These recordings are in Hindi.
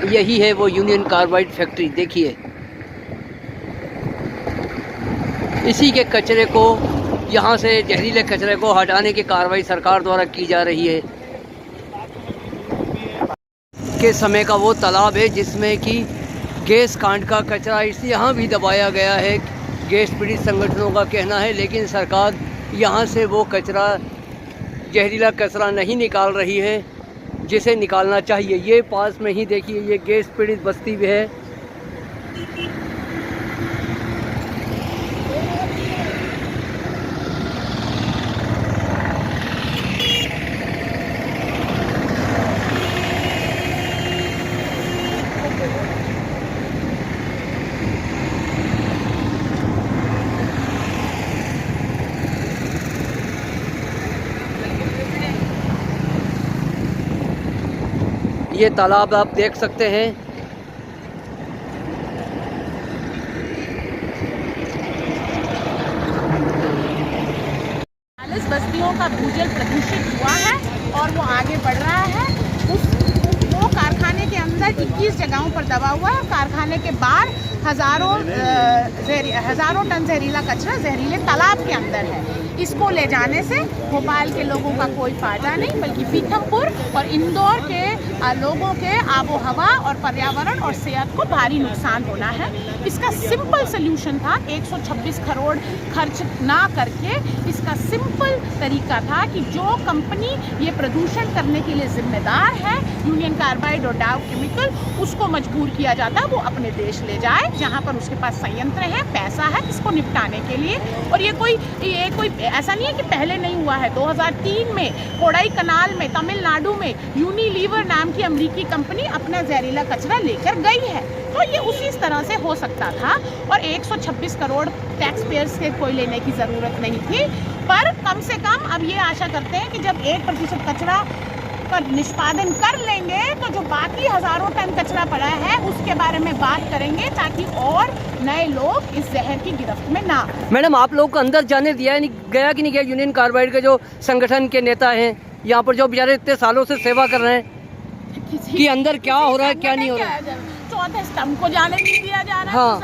यही है वो यूनियन कार्बाइड फैक्ट्री। देखिए, इसी के कचरे को, यहाँ से जहरीले कचरे को हटाने की कार्रवाई सरकार द्वारा की जा रही है। के समय का वो तालाब है जिसमें कि गैस कांड का कचरा इस यहाँ भी दबाया गया है, गैस पीड़ित संगठनों का कहना है। लेकिन सरकार यहाँ से वो कचरा, जहरीला कचरा नहीं निकाल रही है जिसे निकालना चाहिए। ये पास में ही देखिए, ये गैस पीड़ित बस्ती भी है। ये तालाब आप देख सकते हैं। बस्तियों का भूजल प्रदूषित हुआ है और वो आगे बढ़ रहा है। वो कारखाने के अंदर 21 जगहों पर दबा हुआ है। कारखाने के बाहर हजारों टन जहरीला कचरा जहरीले तालाब के अंदर है। इसको ले जाने से भोपाल के लोगों का कोई फायदा नहीं, बल्कि पीथमपुर और इंदौर के लोगों के आबो हवा और पर्यावरण और सेहत को भारी नुकसान होना है। इसका सिंपल सल्यूशन था 126 करोड़ खर्च ना करके। इसका सिंपल तरीका था कि जो कंपनी ये प्रदूषण करने के लिए जिम्मेदार है, यूनियन कार्बाइड और डाव केमिकल, उसको मजबूर किया जाता वो अपने देश ले जाए जहाँ पर उसके पास संयंत्र है, पैसा है इसको निपटाने के लिए। और ये कोई ऐसा नहीं है कि पहले नहीं हुआ है। 2003 में कोडाई कनाल में तमिलनाडु में यूनिलीवर नाम की अमेरिकी कंपनी अपना जहरीला कचरा लेकर गई है। तो ये उसी तरह से हो सकता था और 126 करोड़ टैक्स पेयर्स के कोई लेने की ज़रूरत नहीं थी। पर कम से कम अब ये आशा करते हैं कि जब 1% कचरा का निष्पादन कर लेंगे तो जो बाकी हजारों टन कचरा पड़ा है उसके बारे में बात करेंगे, ताकि और नए लोग इस जहर की गिरफ्त में ना। मैडम, आप लोग को अंदर जाने दिया नहीं गया कि नहीं गया? यूनियन कार्बाइड के जो संगठन के नेता हैं यहाँ पर, जो बेचारे इतने सालों से सेवा कर रहे हैं, कि अंदर क्या हो रहा है क्या नहीं हो रहा है? चौथे स्तंभ को जाने नहीं दिया जा रहा है। हाँ।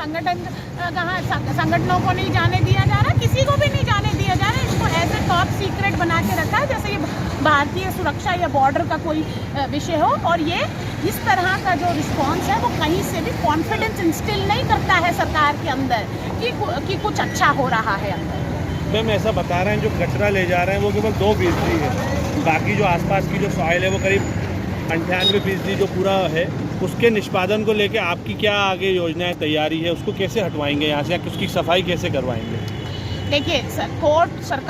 संगठनों को नहीं जाने दिया जा रहा, किसी को भी नहीं जाने दिया जा रहा। इसको ऐसे टॉप सीक्रेट बना के रखा है जैसे ये भारतीय सुरक्षा या बॉर्डर का कोई विषय हो। और ये इस तरह का जो रिस्पॉन्स है वो कहीं से भी कॉन्फिडेंस इंस्टिल नहीं करता है सरकार के अंदर कि कुछ अच्छा हो रहा है अंदर। मैम, ऐसा बता रहे हैं जो कचरा ले जा रहे हैं वो केवल 2% है, बाकी जो आसपास की जो सॉइल है वो करीब 98% जो पूरा है। उसके निष्पादन को लेके आपकी क्या आगे योजनाएं तैयारी है? उसको कैसे हटवाएंगे यहाँ से, उसकी सफाई कैसे करवाएंगे? देखिए कोर्ट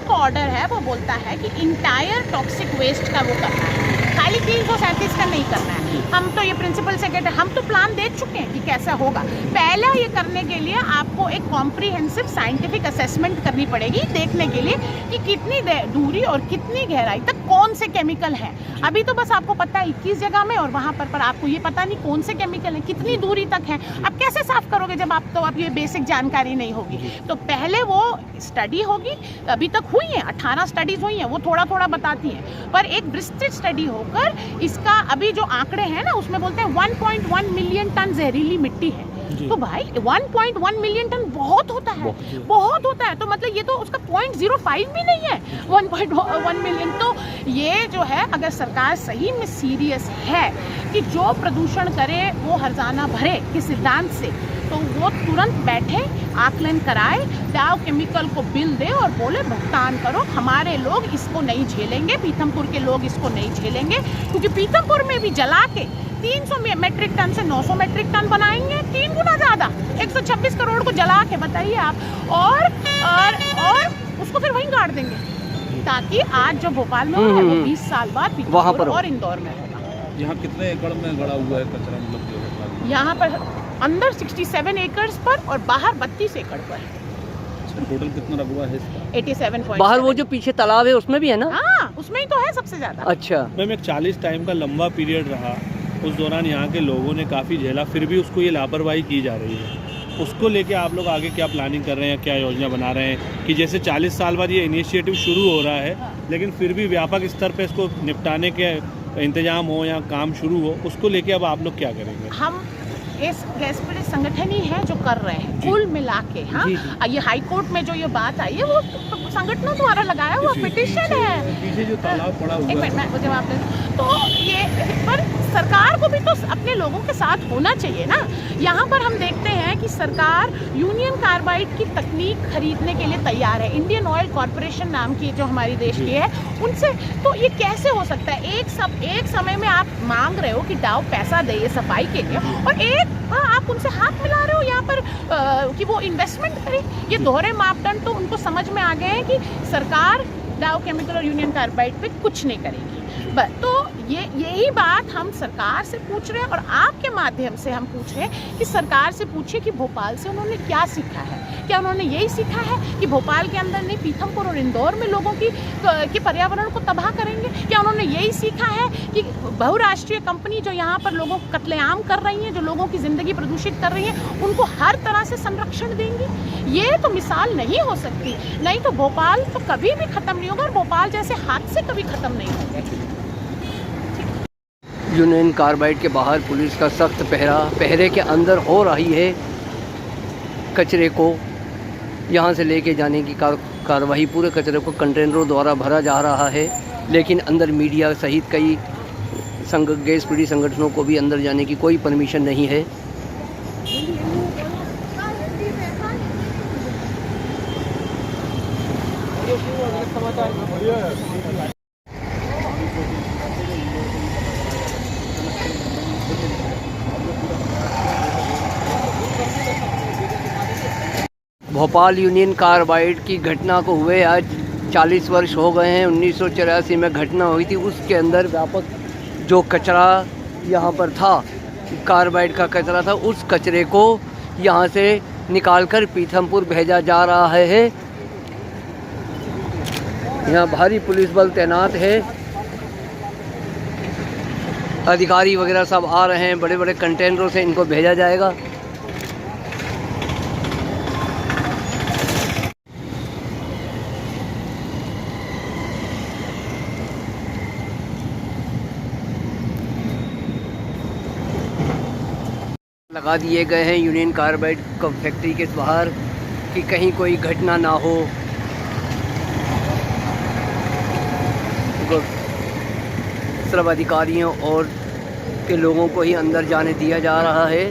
का ऑर्डर है, वो बोलता है कि इंटायर टॉक्सिक वेस्ट का वो करना है, खाली 337 का नहीं करना है। हम तो ये प्रिंसिपल सेक्रेटरी, हम तो प्लान देख चुके हैं कि कैसा होगा। पहला ये करने के लिए आपको एक कॉम्प्रिहेंसिव साइंटिफिक असेसमेंट करनी पड़ेगी, देखने के लिए कि कितनी दूरी और कितनी गहराई तक कौन से केमिकल हैं। अभी तो बस आपको पता है 21 जगह में, और वहाँ पर आपको ये पता नहीं कौन से केमिकल हैं, कितनी दूरी तक हैं। अब कैसे साफ करोगे जब आप ये बेसिक जानकारी नहीं होगी? तो पहले वो स्टडी होगी, अभी तक हुई है 18 स्टडीज हुई हैं, वो थोड़ा थोड़ा बताती हैं, पर एक विस्तृत स्टडी होकर इसका अभी जो आंकड़े हैं ना उसमें बोलते हैं 1.1 मिलियन टन जहरीली मिट्टी है। तो भाई 1.1 मिलियन टन बहुत होता है, बहुत होता है। तो मतलब ये तो उसका 0.05 भी नहीं है 1.1 मिलियन। तो ये जो है, अगर सरकार सही में सीरियस है कि जो प्रदूषण करे वो हर्जाना भरे के सिद्धांत से, तो वो तुरंत बैठे, आकलन कराए, डाव केमिकल को बिल दे और बोले भुगतान करो, हमारे लोग इसको नहीं झेलेंगे, पीथमपुर के लोग इसको नहीं झेलेंगे। क्योंकि पीथमपुर में भी जला के 300 मेट्रिक टन से 900 मेट्रिक टन बनाएंगे, 3 गुना ज़्यादा, 126 करोड़ को जला के, बताइए आप। और उसको फिर वहीं गाड़ देंगे, ताकि आज जो भोपाल में हो रहा है वो 20 साल बाद पीथमपुर और इंदौर में होगा। यहाँ कितने एकड़ में गड़ा हुआ है कचरा? मतलब यहाँ पर अंदर 67 एकड़ पर और बाहर 32 एकड़ पर। टोटल कितना रकबा है इसका? 87। बाहर वो जो पीछे तालाब है उसमें भी है ना? हाँ, उसमें ही तो है सबसे ज्यादा। अच्छा मैम, एक 40 टाइम का लंबा पीरियड रहा, उस दौरान यहाँ के लोगों ने काफ़ी झेला, फिर भी उसको ये लापरवाही की जा रही है। उसको लेके आप लोग आगे क्या प्लानिंग कर रहे हैं, क्या योजना बना रहे हैं कि जैसे 40 साल बाद ये इनिशिएटिव शुरू हो रहा है, लेकिन फिर भी व्यापक स्तर पे इसको निपटाने के इंतजाम हो या काम शुरू हो, उसको लेके अब आप लोग क्या करेंगे? हम इस गैस पीड़ित संगठन ही है जो कर रहे हैं कुल मिला के। हाँ, जी, ये हाई कोर्ट में जो ये बात आई है वो संगठनों द्वारा लगाया हुआ पिटीशन है। पीछे जो तालाब पड़ा एक हुआ मिनट है, मैं जवाब दे। तो ये पर सरकार को भी तो अपने लोगों के साथ होना चाहिए ना। यहाँ पर हम देखते हैं कि सरकार यूनियन कार्बाइड की तकनीक खरीदने के लिए तैयार है। इंडियन ऑयल कॉरपोरेशन नाम की जो हमारी देश की है उनसे, तो ये कैसे हो सकता है? एक समय में आप मांग रहे हो कि डाव पैसा दे ये सफाई के लिए, और आप उनसे हाथ मिला रहे हो यहाँ पर कि वो इन्वेस्टमेंट करें। ये दोहरे मापदंड तो उनको समझ में आ गए हैं कि सरकार डाव केमिकल और यूनियन कार्बाइड पे कुछ नहीं करेगी। बस तो यही बात हम सरकार से पूछ रहे हैं, और आपके माध्यम से हम पूछ रहे हैं कि सरकार से पूछिए कि भोपाल से उन्होंने क्या सीखा है। क्या उन्होंने यही सीखा है कि भोपाल के अंदर नहीं, पीथमपुर और इंदौर में लोगों की पर्यावरण को तबाह करेंगे? क्या उन्होंने यही सीखा है कि बहुराष्ट्रीय कंपनी जो यहाँ पर लोगों को कत्लेआम कर रही हैं, जो लोगों की ज़िंदगी प्रदूषित कर रही हैं, उनको हर तरह से संरक्षण देंगी? ये तो मिसाल नहीं हो सकती। नहीं तो भोपाल तो कभी भी ख़त्म नहीं होगा, और भोपाल जैसे हादसे कभी ख़त्म नहीं होंगे। यूनियन कार्बाइड के बाहर पुलिस का सख्त पहरे के अंदर हो रही है कचरे को यहाँ से लेके जाने की कार्रवाई। पूरे कचरे को कंटेनरों द्वारा भरा जा रहा है, लेकिन अंदर मीडिया सहित कई गैस पीड़ित संगठनों को भी अंदर जाने की कोई परमिशन नहीं है। भोपाल यूनियन कार्बाइड की घटना को हुए आज 40 वर्ष हो गए हैं। 1984 में घटना हुई थी, उसके अंदर व्यापक जो कचरा यहाँ पर था, कार्बाइड का कचरा था, उस कचरे को यहाँ से निकालकर पीथमपुर भेजा जा रहा है। यहाँ भारी पुलिस बल तैनात है, अधिकारी वगैरह सब आ रहे हैं, बड़े बड़े कंटेनरों से इनको भेजा जाएगा। लगा दिए गए हैं यूनियन कार्बाइड फैक्ट्री के बाहर कि कहीं कोई घटना ना हो। सिर्फ अधिकारियों और के लोगों को ही अंदर जाने दिया जा रहा है।